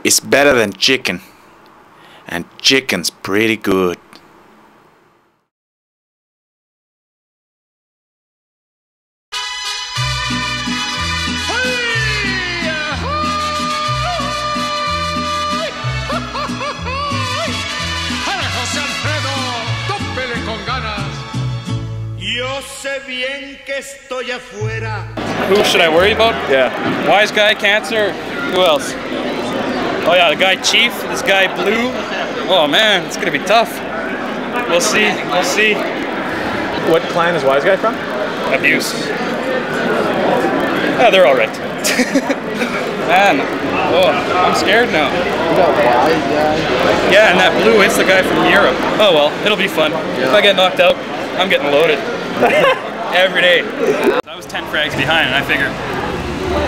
is better than chicken, and chicken's pretty good. Who should I worry about? Yeah. Wise Guy, Cancer. Who else? Oh yeah, the guy Chief. This guy Blue. Oh man, it's gonna be tough. We'll see. We'll see. What clan is Wise Guy from? Abuse. Yeah, they're all right. Man, oh, I'm scared now. You got Wise Guy? Yeah, and that Blue, it's the guy from Europe. Oh well, it'll be fun. Yeah. If I get knocked out, I'm getting loaded. Every day. I was 10 frags behind, and I figured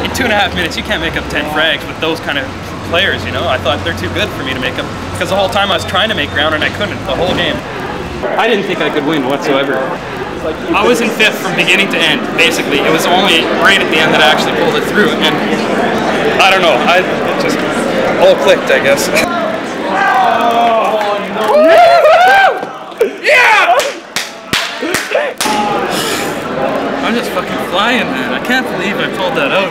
in 2.5 minutes you can't make up 10 frags with those kind of players, you know? I thought they're too good for me to make up, because the whole time I was trying to make ground and I couldn't, the whole game. I didn't think I could win whatsoever. I was in 5th from beginning to end, basically. It was only right at the end that I actually pulled it through, and I don't know, it just all clicked, I guess. Oh, no. Yeah! I'm just fucking flying, man. I can't believe I pulled that out.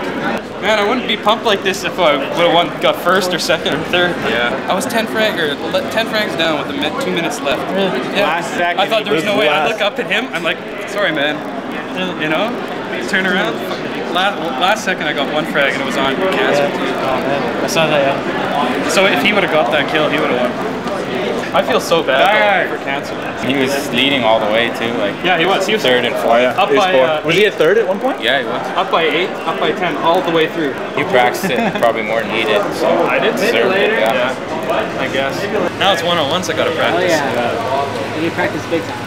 Man, I wouldn't be pumped like this if I would have got 1st or 2nd or 3rd. Yeah. I was 10 frags down with 2 minutes left. Yeah. Last second. I thought there was no way. I look up at him. I'm like, sorry, man. You know? Turn around. Last second, I got 1 frag and it was on Cancer. Oh man, I saw that. Yeah. So if he would have got that kill, he would have won. I feel so bad for Cancer. He was leading all the way too, like yeah, he was 3rd and 4th. Up by, was he at 3rd at one point? Yeah, he was. Up by 8, up by 10, all the way through. You practiced it probably more than he did. So I did. Maybe later. Yeah. I guess. Now it's one-on-one, so I gotta practice. Oh yeah. You practice big time.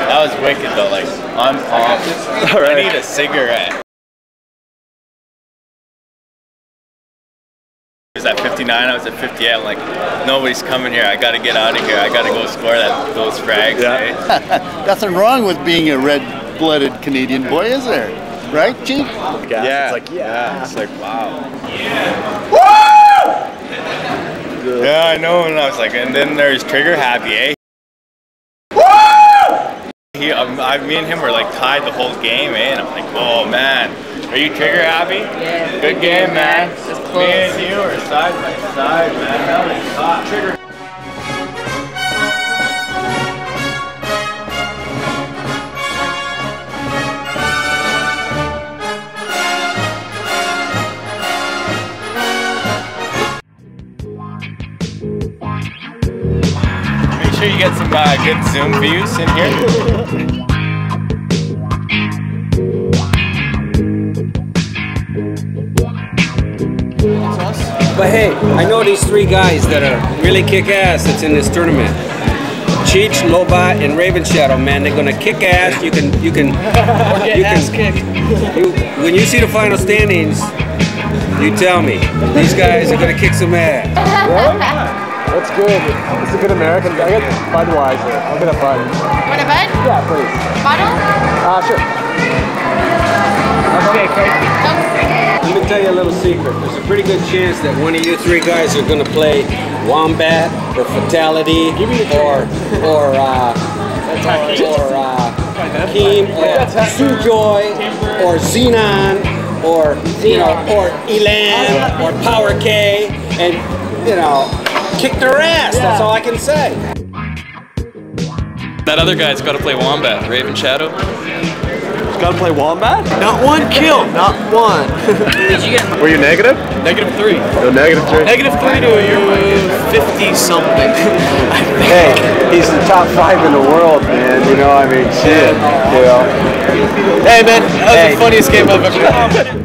That was wicked though. Like I'm pumped. I need a cigarette. I was at 59, I was at 58, I'm like, nobody's coming here, I gotta get out of here, I gotta go score those frags, eh? Nothing wrong with being a red-blooded Canadian boy, is there? Right, Chief? Yeah, it's like, yeah, it's like, wow. Yeah. Woo! Yeah, I know, and I was like, and then there's Trigger Happy, eh? Woo! Me and him were like tied the whole game, eh? And I'm like, oh man. Are you Trigger Happy? Yeah. Good game, man. Me and you are side by side, man. That was hot. Trigger. Make sure you get some good zoom views in here. But hey, I know these 3 guys that are really kick-ass that's in this tournament. Cheech, Lobot, and Raven Shadow, man, they're gonna kick ass. When you see the final standings, you tell me. These guys are gonna kick some ass. Really? That's good. It's a good American. I got Budweiser. I'll get a Bud. Want a Bud? Yeah, please. Bottle? Sure. Okay, Craig. Let me tell you a little secret. There's a pretty good chance that one of you 3 guys are going to play Wombat or Fatality or Keem or Sujoy or Xenon or or Elan or Power K and kick their ass. That's all I can say. That other guy's got to play Wombat, Raven Shadow. Gotta play Wombat? Not 1 kill, not 1. Did you get? Were you negative? -3. No, -3. -3 to you 50 something. Hey, he's the top 5 in the world, man. You know, I mean, shit. You know. Hey, man, that was the funniest game I've ever played.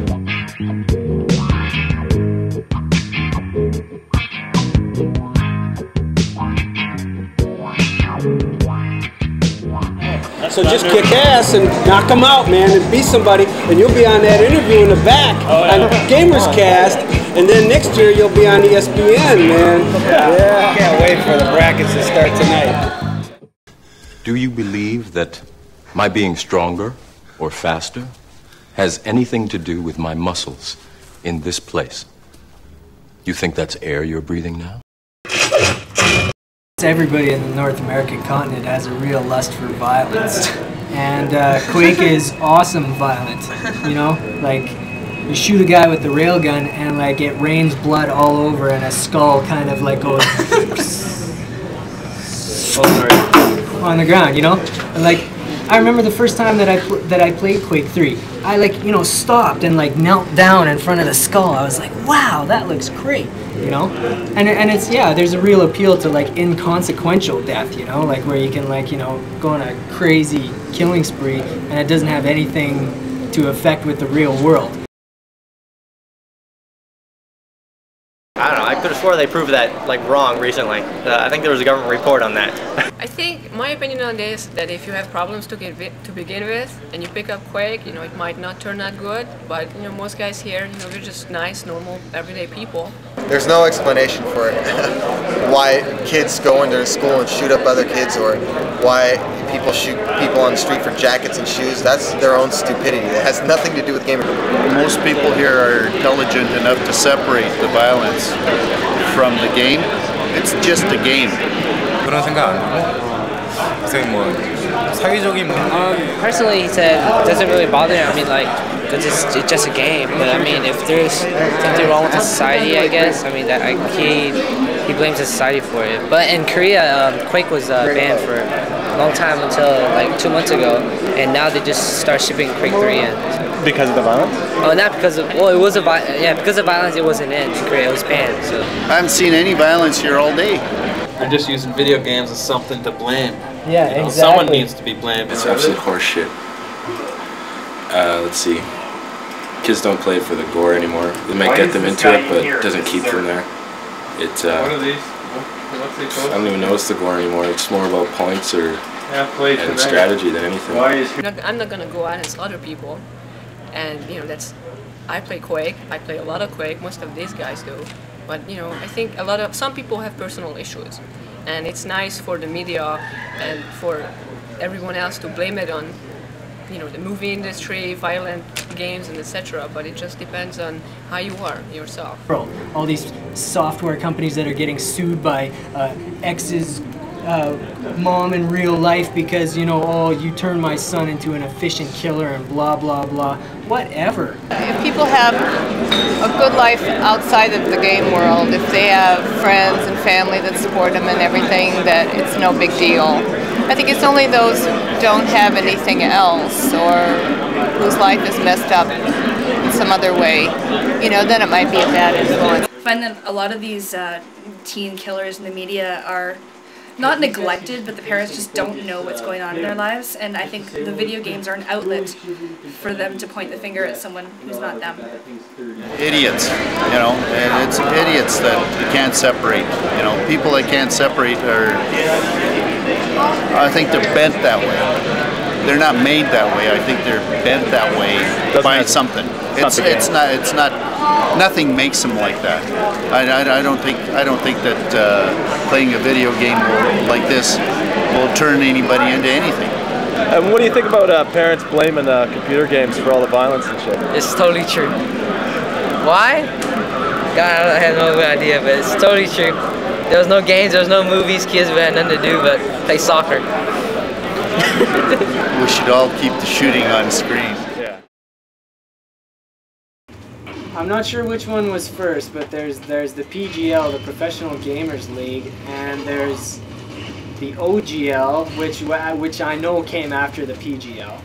So just kick ass and knock them out, man, and beat somebody, and you'll be on that interview in the back on Gamers Cast, and then next year you'll be on ESPN, man. Yeah. Can't wait for the brackets to start tonight. Do you believe that my being stronger or faster has anything to do with my muscles in this place? You think that's air you're breathing now? Everybody in the North American continent has a real lust for violence. And Quake is awesome violence, you know? Like, you shoot a guy with the railgun and like it rains blood all over and a skull kind of like goes on the ground, you know? And like, I remember the first time that I played Quake 3, I like, you know, stopped and like knelt down in front of the skull. I was like, wow, that looks great, you know? And it's, yeah, there's a real appeal to like inconsequential death, you know? Like where you can like, you know, go on a crazy killing spree and it doesn't have anything to affect with the real world. I don't know, I could have swore they proved that like wrong recently. I think there was a government report on that. I think my opinion on this that if you have problems to begin with and you pick up Quake, you know, it might not turn out good, but you know, most guys here, you know, they're just nice, normal, everyday people. There's no explanation for it. Why kids go into school and shoot up other kids, or why people shoot people on the street for jackets and shoes. That's their own stupidity. It has nothing to do with gaming. Most people here are intelligent enough to separate the violence from the game. It's just a game. 그런 생각 안 하고 뭐 사회적인 Personally, he said it doesn't really bother him. I mean, like, it's just a game. But I mean, if there's something wrong with the society, I guess. I mean, that he blames the society for it. But in Korea, Quake was banned for a long time until like 2 months ago, and now they just start shipping Quake 3 in. Because of the violence? Oh, not because of, well, it was because of violence. It wasn't in Korea. It was banned. So I haven't seen any violence here all day. They're just using video games as something to blame. Yeah, you know, exactly. Someone needs to be blamed. It's absolute horseshit. Let's see. Kids don't play for the gore anymore. They might get them into it, but it doesn't keep them there. It's what are these? What's they called? I don't even know it's the gore anymore. It's more about points and strategy than anything. I'm not gonna go out and slaughter people, and you know that's. I play Quake. I play a lot of Quake. Most of these guys do. But you know, I think some people have personal issues, and it's nice for the media and for everyone else to blame it on, you know, the movie industry, violent games, and etc. But it just depends on how you are yourself. All these software companies that are getting sued by ex's mom in real life because, you know, oh, you turned my son into an efficient killer and blah blah blah. Whatever. If people have a good life outside of the game world, if they have friends and family that support them and everything, that it's no big deal. I think it's only those who don't have anything else or whose life is messed up in some other way, you know, then it might be a bad influence. I find that a lot of these teen killers in the media are not neglected, but the parents just don't know what's going on in their lives, and I think the video games are an outlet for them to point the finger at someone who's not them. Idiots, you know, and it's idiots that you can't separate. You know, people that can't separate are, I think they're bent that way. They're not made that way. I think they're bent that way by something. It's not. Nothing makes them like that. I don't think that playing a video game like this will turn anybody into anything. And what do you think about parents blaming computer games for all the violence and shit? it's totally true. Why? God, I have no idea, but it's totally true. There was no games, there was no movies, kids had nothing to do but play soccer. We should all keep the shooting on screen. Yeah. I'm not sure which one was first, but there's the PGL, the Professional Gamers League, and there's the OGL, which I know came after the PGL,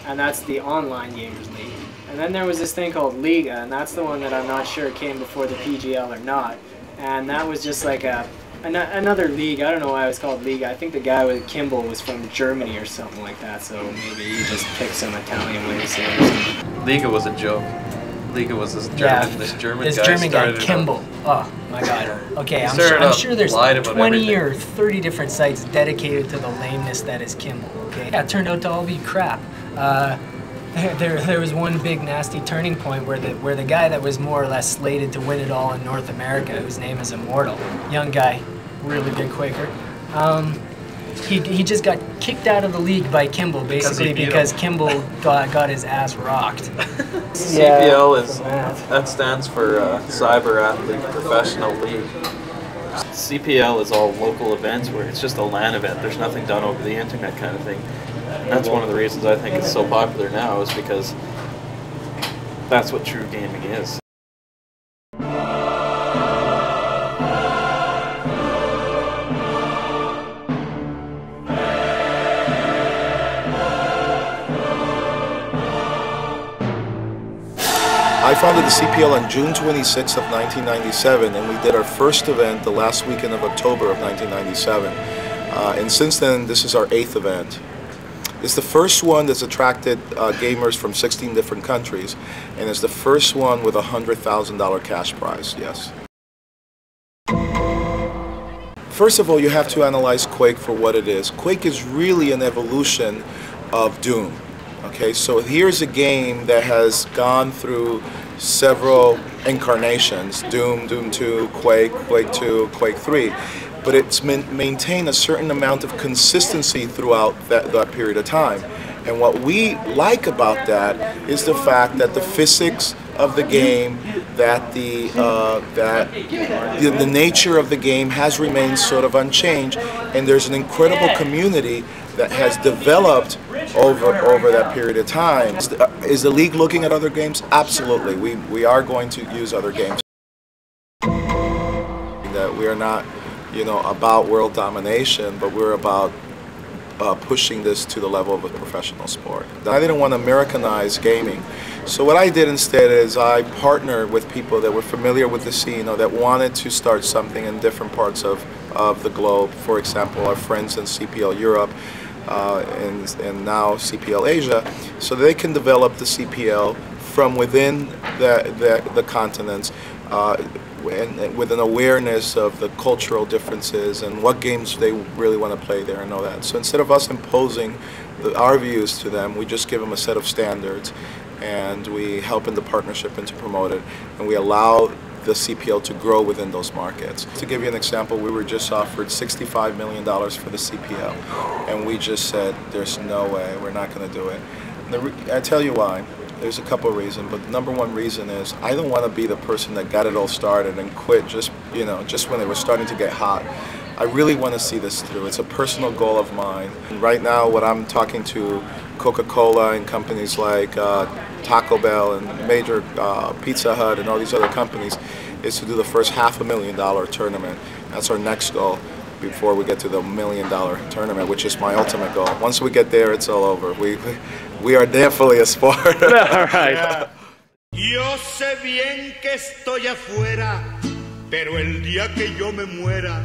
and that's the Online Gamers League. And then there was this thing called Liga, and that's the one that I'm not sure came before the PGL or not. And that was just like another league. I don't know why it was called Liga. I think the guy with Kimball was from Germany or something like that, so maybe he just picked some Italian way to say it or something. Liga was a joke. Liga was this German guy. Kimball. Oh my God. Okay, I'm sure there's 20 or 30 different sites dedicated to the lameness that is Kimball. Okay, yeah, it turned out to all be crap. There was one big nasty turning point where the guy that was more or less slated to win it all in North America, whose name is Immortal, young guy, really big Quaker, he just got kicked out of the league by Kimball, basically because Kimball got his ass rocked. CPL that stands for Cyber Athlete Professional League. CPL is all local events where it's just a LAN event. There's nothing done over the internet kind of thing. And that's one of the reasons I think it's so popular now, is because that's what true gaming is. I founded the CPL on June 26th of 1997, and we did our first event the last weekend of October of 1997. And since then, this is our 8th event. It's the first one that's attracted gamers from 16 different countries, and it's the first one with a $100,000 cash prize, yes. First of all, you have to analyze Quake for what it is. Quake is really an evolution of Doom. Okay, so here's a game that has gone through several incarnations: Doom, Doom 2, Quake, Quake 2, Quake 3. But it's maintained a certain amount of consistency throughout that period of time. And what we like about that is the fact that the physics of the game, that the nature of the game has remained sort of unchanged, and there's an incredible community that has developed over that period of time. Is the league looking at other games? Absolutely. We are going to use other games. That we are not, you know, about world domination, but we're about pushing this to the level of a professional sport. I didn't want to Americanize gaming, so what I did instead is I partnered with people that were familiar with the scene or that wanted to start something in different parts of the globe. For example, our friends in CPL Europe and now CPL Asia, so they can develop the CPL from within the continents and with an awareness of the cultural differences and what games they really want to play there and all that. So instead of us imposing our views to them, we just give them a set of standards, and we help in the partnership and to promote it, and we allow the CPL to grow within those markets. To give you an example, we were just offered $65 million for the CPL, and we just said, there's no way, we're not going to do it. And I tell you why. There's a couple of reasons, but the number one reason is I don't want to be the person that got it all started and quit just when it was starting to get hot. I really want to see this through. It's a personal goal of mine. And right now, what I'm talking to Coca-Cola and companies like Taco Bell and major Pizza Hut and all these other companies is to do the first $500,000 tournament. That's our next goal before we get to the $1 million tournament, which is my ultimate goal. Once we get there, it's all over. We are definitely a sport. All right. Yo sé bien que estoy afuera, pero el día que yo me muera